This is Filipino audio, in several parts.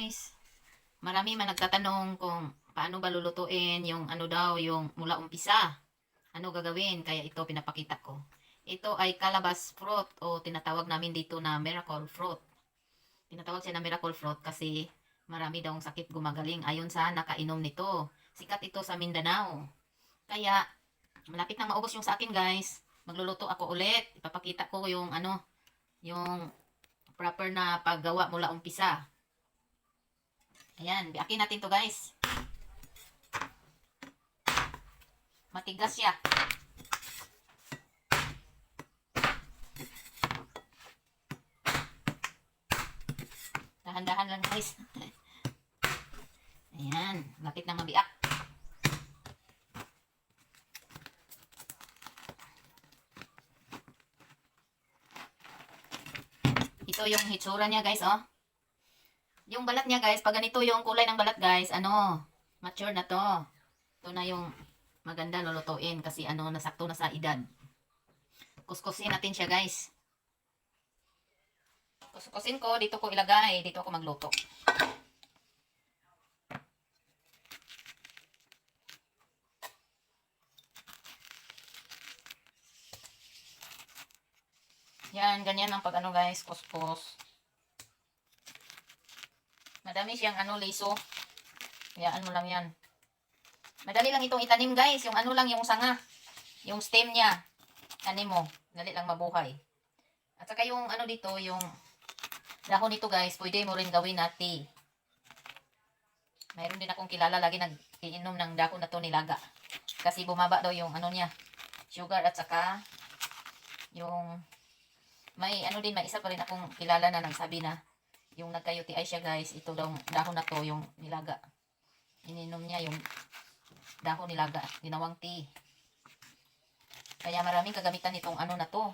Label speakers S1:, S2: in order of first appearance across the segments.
S1: guys, marami man nagtatanong kung paano ba lulutuin yung ano daw, yung mula umpisa. Ano gagawin? Kaya ito pinapakita ko. Ito ay calabash fruit o tinatawag namin dito na miracle fruit. Tinatawag siya na miracle fruit kasi marami daw sakit gumagaling ayon sa nakainom nito. Sikat ito sa Mindanao. Kaya malapit nang maubos yung sa akin guys. Magluluto ako ulit. Ipapakita ko yung ano, yung proper na paggawa mula umpisa. Ayan, biakin natin to guys. Matigas siya. Dahan-dahan lang guys. Ayan, lapit na mabiak. Ito yung hitsura niya guys, oh. Yung balat niya guys, pag ganito yung kulay ng balat guys, ano, mature na to. Ito na yung maganda lulutuin kasi ano, nasakto na sa edad. Kuskusin natin siya guys. Kuskusin ko, dito ko ilagay, dito ako magluto. Yan, ganyan ang pag ano guys, kuskus. Madami siyang ano, liso. Hayaan mo lang yan. Madali lang itong itanim guys, yung ano lang, yung sanga. Yung stem niya. Tanim mo, dali lang mabuhay. At saka yung ano dito, yung dahon nito guys, pwede mo rin gawin na tea. Mayroon din akong kilala, lagi nag-iinom ng dahon na to nilaga. Kasi bumaba daw yung ano niya, sugar at saka yung may ano din, may isa pa rin akong kilala na nagsabi na yung nagka-UTI siya guys, ito daw dahon na to yung nilaga. Ininom niya yung dahon nilaga, ginawang tea. Kaya maraming kagamitan itong ano na to.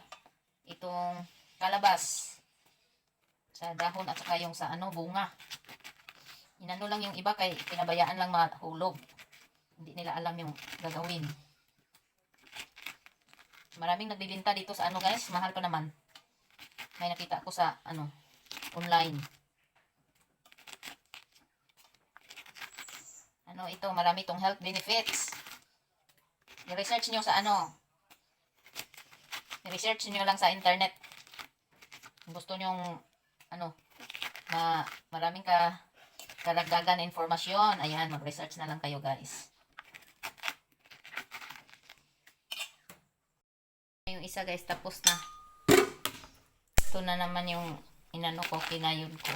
S1: Itong kalabas. Sa dahon at saka yung sa ano, bunga. Inano lang yung iba kay pinabayaan lang mahulog. Hindi nila alam yung gagawin. Maraming nagbibenta dito sa ano guys, mahal pa naman. May nakita ko sa ano, online. Ano ito, marami itong health benefits. I-research nyo sa ano. I-research nyo lang sa internet. Kung gusto nyong ano, maraming karagdagan na informasyon. Ayan, mag-research na lang kayo guys. Yung isa guys, tapos na. Ito na naman yung inano ko, kinayod ko.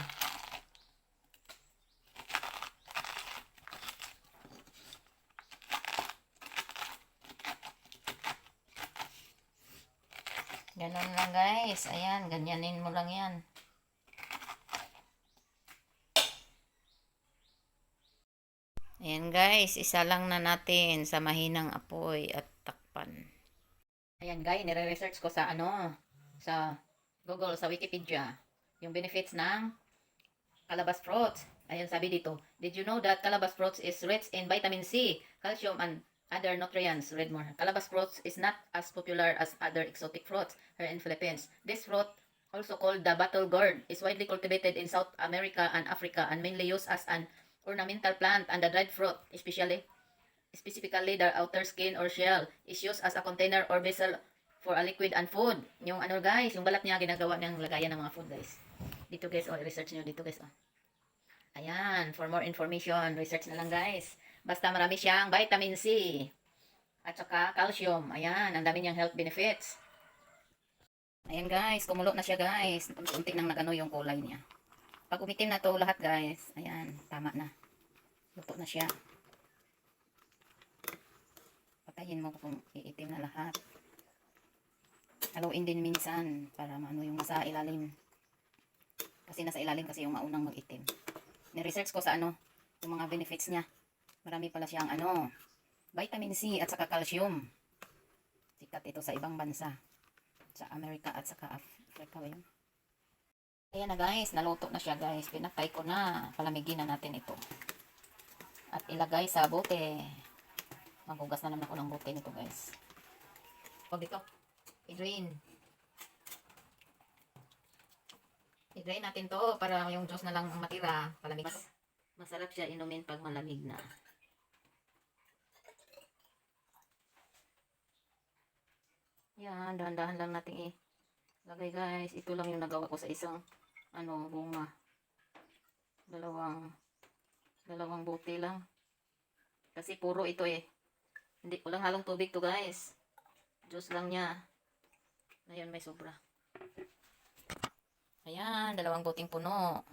S1: Ganon lang guys. Ayan, ganyanin mo lang yan. Ayan guys, isa lang na natin sa mahinang apoy at takpan. Ayan guys, nire-research ko sa ano, sa Google, sa Wikipedia, yung benefits ng calabash fruit. Ayan, sabi dito, did you know that calabash fruit is rich in vitamin C, calcium, and other nutrients? Read more. Calabash fruit is not as popular as other exotic fruits here in Philippines. This fruit, also called the battle gourd, is widely cultivated in South America and Africa and mainly used as an ornamental plant, and the dried fruit, specifically the outer skin or shell, is used as a container or vessel for a liquid and food. Yung ano guys, yung balat niya ginagawa niyang lagayan ng mga food guys. Dito guys, oh, research niyo dito guys, oh. Ayan, for more information, research na lang guys. Basta marami siyang vitamin C at saka calcium. Ayan, ang dami niyang health benefits. Ayan guys, kumulo na siya guys. Unti nang nagano yung kulay niya. Pag umitim na to lahat guys, ayan, tama na. Luto na siya. Patayin mo kung iitim na lahat. Haluin din minsan para maano yung nasa ilalim. Kasi nasa ilalim kasi yung maunang mag-itim. Ni-research ko sa ano, yung mga benefits niya. Marami pala siyang ano, vitamin C at saka calcium. Sikat ito sa ibang bansa. Sa Amerika at saka Africa. Ayan na guys, naluto na siya guys. Pinatay ko na. Palamigin na natin ito. At ilagay sa bote. Maghugas na naman ako ng bote nito guys. Huwag dito. I-drain. I-drain natin to para yung juice na lang ang matira. Palamig. Masarap siya inumin pag malamig na. Yan, dahan-dahan lang natin lagay guys. Ito lang yung nagawa ko sa isang bunga. Dalawang bote lang. Kasi puro ito Hindi ko lang halong tubig to guys. Juice lang niya. Ayun, may sobra. Ayan, 2 boteng puno.